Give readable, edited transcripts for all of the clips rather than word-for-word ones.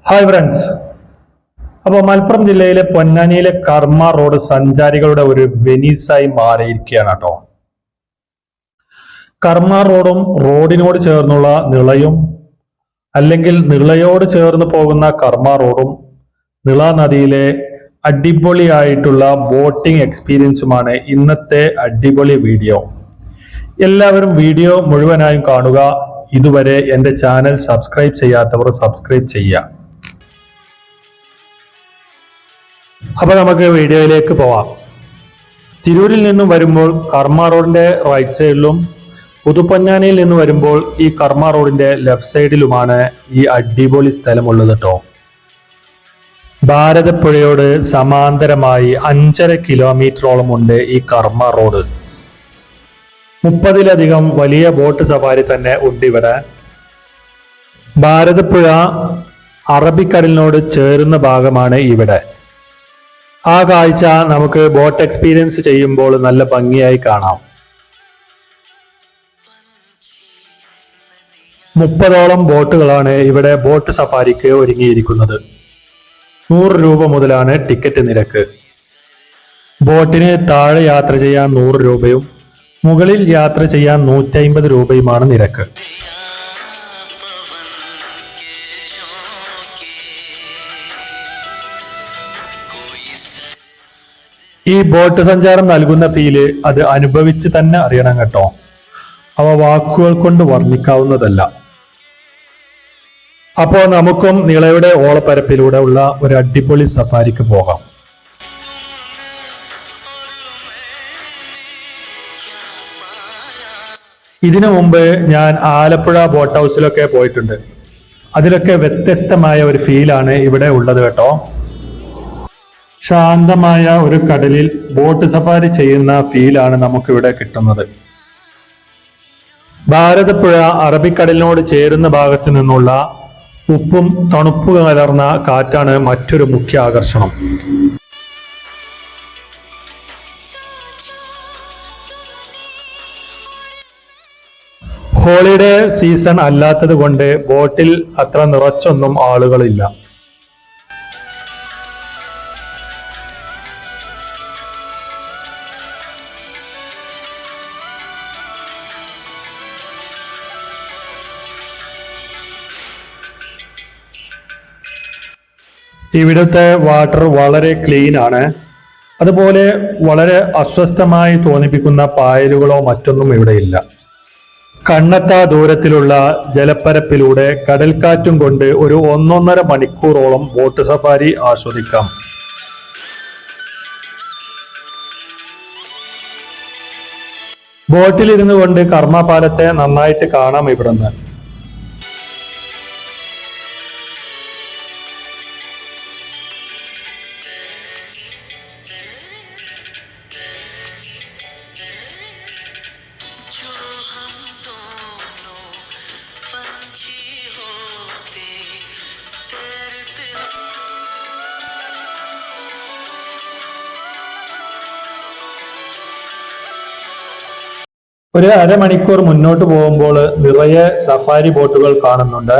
Hi friends. അപ്പോൾ മലപ്പുറം ജില്ലയിലെ പൊന്നാനിയിലെ കർമ്മ റോഡ് സഞ്ചാരികളുടെ ഒരു വെനീസായി മാറിയിരിക്കുകയാണ് കേട്ടോ. കർമ്മ റോഡും റോഡിനോട് ചേർന്നുള്ള നിളയും അല്ലെങ്കിൽ നിളയോട് ചേർന്ന് പോകുന്ന കർമ്മ റോഡും നിള നദിയിലെ അടിപൊളിയായിട്ടുള്ള ബോട്ടിംഗ് എക്സ്പീരിയൻസുമാണ് ഇന്നത്തെ അടിപൊളി വീഡിയോ. എല്ലാവരും വീഡിയോ മുഴുവനായും കാണുക. ഇതുവരെ എൻ്റെ ചാനൽ സബ്സ്ക്രൈബ് ചെയ്യാത്തവർ സബ്സ്ക്രൈബ് ചെയ്യുക. അപ്പൊ നമുക്ക് വീഡിയോയിലേക്ക് പോവാം. തിരൂരിൽ നിന്നും വരുമ്പോൾ കർമ്മ റോഡിന്റെ റൈറ്റ് സൈഡിലും പുതുപ്പൊന്നാനിയിൽ നിന്ന് വരുമ്പോൾ ഈ കർമ്മ റോഡിന്റെ ലെഫ്റ്റ് സൈഡിലുമാണ് ഈ അടിപൊളി സ്ഥലമുള്ളത് കേട്ടോ. ഭാരതപ്പുഴയോട് സമാന്തരമായി 5.5 കിലോമീറ്ററോളം ഉണ്ട് ഈ കർമ്മ റോഡ്. 30-ലധികം വലിയ ബോട്ട് സഫാരി തന്നെ ഉണ്ട് ഇവിടെ. ഭാരതപ്പുഴ അറബിക്കടലിനോട് ചേരുന്ന ഭാഗമാണ് ഇവിടെ. ആ കാഴ്ച നമുക്ക് ബോട്ട് എക്സ്പീരിയൻസ് ചെയ്യുമ്പോൾ നല്ല ഭംഗിയായി കാണാം. 30ഓളം ബോട്ടുകളാണ് ഇവിടെ ബോട്ട് സഫാരിക്ക് ഒരുങ്ങിയിരിക്കുന്നത്. 100 രൂപ മുതലാണ് ടിക്കറ്റ് നിരക്ക്. ബോട്ടിന് താഴെ യാത്ര ചെയ്യാൻ 100 രൂപയും മുകളിൽ യാത്ര ചെയ്യാൻ 150 രൂപയുമാണ് നിരക്ക്. ഈ ബോട്ട് സഞ്ചാരം നൽകുന്ന ഫീല് അത് അനുഭവിച്ച് തന്നെ അറിയണം കേട്ടോ. അവ വാക്കുകൾ കൊണ്ട് വർണ്ണിക്കാവുന്നതല്ല. അപ്പോ നമുക്കും നിളയുടെ ഓളപ്പരപ്പിലൂടെ ഉള്ള ഒരു അടിപൊളി സഫാരിക്ക് പോകാം. ഇതിനു മുമ്പ് ഞാൻ ആലപ്പുഴ ബോട്ട് ഹൗസിലൊക്കെ പോയിട്ടുണ്ട്. അതിലൊക്കെ വ്യത്യസ്തമായ ഒരു ഫീലാണ് ഇവിടെ ഉള്ളത് കേട്ടോ. ശാന്തമായ ഒരു കടലിൽ ബോട്ട് സഫാരി ചെയ്യുന്ന ഫീലാണ് നമുക്കിവിടെ കിട്ടുന്നത്. ഭാരതപ്പുഴ അറബിക്കടലിനോട് ചേരുന്ന ഭാഗത്തു നിന്നുള്ള ഉപ്പും തണുപ്പും കലർന്ന കാറ്റാണ് മറ്റൊരു മുഖ്യ ആകർഷണം. ഹോളിഡേ സീസൺ അല്ലാത്തത് കൊണ്ട് ബോട്ടിൽ അത്ര നിറച്ചൊന്നും ആളുകളില്ല. ഇവിടുത്തെ വാട്ടർ വളരെ ക്ലീൻ ആണ്. അതുപോലെ വളരെ അസ്വസ്ഥമായി തോന്നിപ്പിക്കുന്ന പായലുകളോ മറ്റൊന്നും ഇവിടെയില്ല. കണ്ണെത്താ ദൂരത്തിലുള്ള ജലപ്പരപ്പിലൂടെ കടൽക്കാറ്റും കൊണ്ട് ഒരു 1.5 മണിക്കൂറോളം ബോട്ട് സഫാരി ആസ്വദിക്കാം. ബോട്ടിലിരുന്നു കൊണ്ട് കർമ്മ പാലത്തെ നന്നായിട്ട് കാണാം ഇവിടുന്ന്. ഒരു അരമണിക്കൂർ മുന്നോട്ട് പോകുമ്പോൾ നിറയെ സഫാരി ബോട്ടുകൾ കാണുന്നുണ്ട്.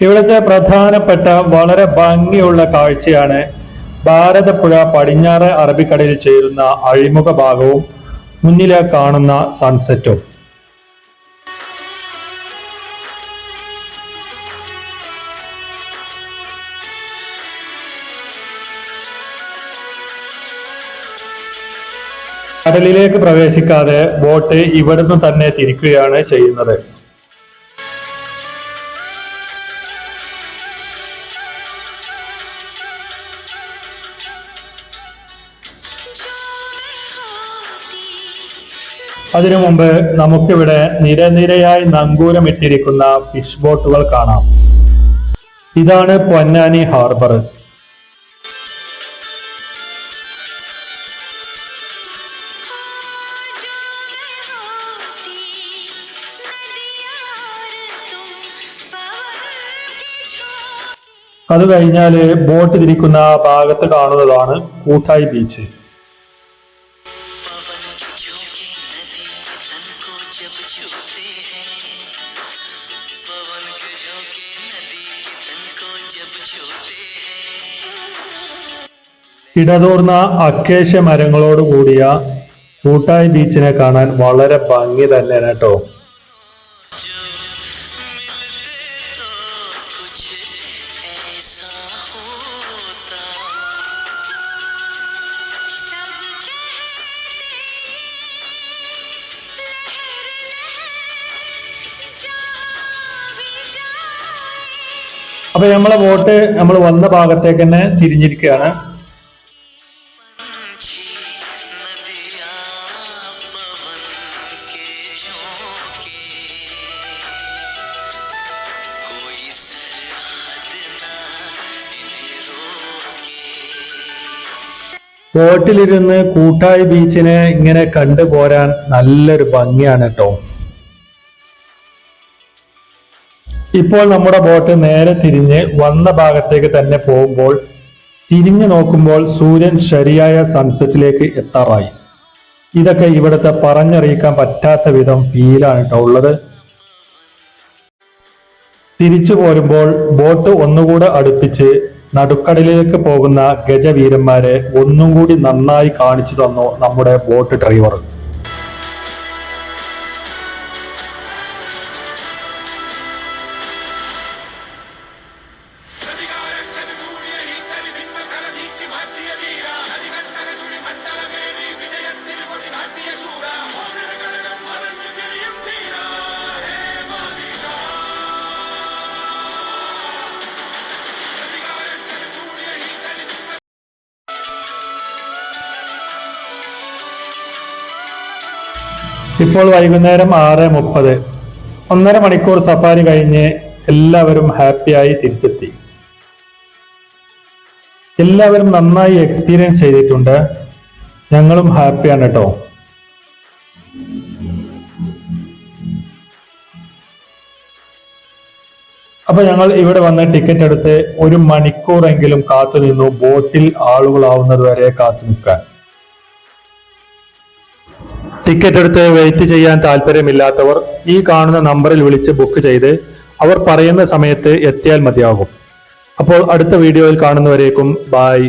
ഇവിടുത്തെ പ്രധാനപ്പെട്ട വളരെ ഭംഗിയുള്ള കാഴ്ചയാണ് ഭാരതപ്പുഴ പടിഞ്ഞാറ് അറബിക്കടലിൽ ചേരുന്ന അഴിമുഖ ഭാഗവും മുന്നിലെ കാണുന്ന സൺസെറ്റും. കടലിലേക്ക് പ്രവേശിക്കാതെ ബോട്ട് ഇവിടുന്ന് തന്നെ തിരിക്കുകയാണ് ചെയ്യുന്നത്. അതിനു മുമ്പ് നമുക്കിവിടെ നിരനിരയായി നങ്കൂരമിട്ടിരിക്കുന്ന ഫിഷ് ബോട്ടുകൾ കാണാം. ഇതാണ് പൊന്നാനി ഹാർബർ. അത് കഴിഞ്ഞാൽ ബോട്ട് തിരിക്കുന്ന ആ ഭാഗത്ത് കാണുന്നതാണ് കൂട്ടായി ബീച്ച്. ഇടതൂർന്ന അക്കേഷ്യ മരങ്ങളോട് കൂടിയ കൂട്ടായി ബീച്ചിനെ കാണാൻ വളരെ ഭംഗി തന്നെയാണ് കേട്ടോ. അപ്പൊ നമ്മളെ ബോട്ട് നമ്മൾ വന്ന ഭാഗത്തേക്ക് തന്നെ തിരിഞ്ഞിരിക്കുകയാണ്. ബോട്ടിലിരുന്ന് കൂട്ടായി ബീച്ചിനെ ഇങ്ങനെ കണ്ടുപോരാൻ നല്ലൊരു ഭംഗിയാണ് കേട്ടോ. ഇപ്പോൾ നമ്മുടെ ബോട്ട് നേരെ തിരിഞ്ഞ് വന്ന ഭാഗത്തേക്ക് തന്നെ പോകുമ്പോൾ തിരിഞ്ഞു നോക്കുമ്പോൾ സൂര്യൻ ശരിയായ സൺസെറ്റിലേക്ക് എത്താറായി. ഇതൊക്കെ ഇവിടുത്തെ പറഞ്ഞറിയിക്കാൻ പറ്റാത്ത വിധം ഫീലാണ് കേട്ടോ ഉള്ളത്. തിരിച്ചു പോരുമ്പോൾ ബോട്ട് ഒന്നുകൂടെ അടുപ്പിച്ച് നടുക്കടലിലേക്ക് പോകുന്ന ഗജവീരന്മാരെ ഒന്നും കൂടി നന്നായി കാണിച്ചു തന്നു നമ്മുടെ ബോട്ട് ഡ്രൈവർ. ഇപ്പോൾ വൈകുന്നേരം 6:30. 1.5 മണിക്കൂർ സഫാരി കഴിഞ്ഞ് എല്ലാവരും ഹാപ്പിയായി തിരിച്ചെത്തി. എല്ലാവരും നന്നായി എക്സ്പീരിയൻസ് ചെയ്തിട്ടുണ്ട്. ഞങ്ങളും ഹാപ്പിയാണ് കേട്ടോ. അപ്പൊ ഞങ്ങൾ ഇവിടെ വന്ന് ടിക്കറ്റ് എടുത്ത് 1 മണിക്കൂറെങ്കിലും കാത്തു നിന്നു, ബോട്ടിൽ ആളുകളാവുന്നത് വരെ കാത്തു നിൽക്കാൻ. ടിക്കറ്റ് എടുത്ത് വെയിറ്റ് ചെയ്യാൻ താല്പര്യമില്ലാത്തവർ ഈ കാണുന്ന നമ്പറിൽ വിളിച്ച് ബുക്ക് ചെയ്ത് അവർ പറയുന്ന സമയത്ത് എത്തിയാൽ മതിയാകും. അപ്പോൾ അടുത്ത വീഡിയോയിൽ കാണുന്നവരേക്കും ബൈ.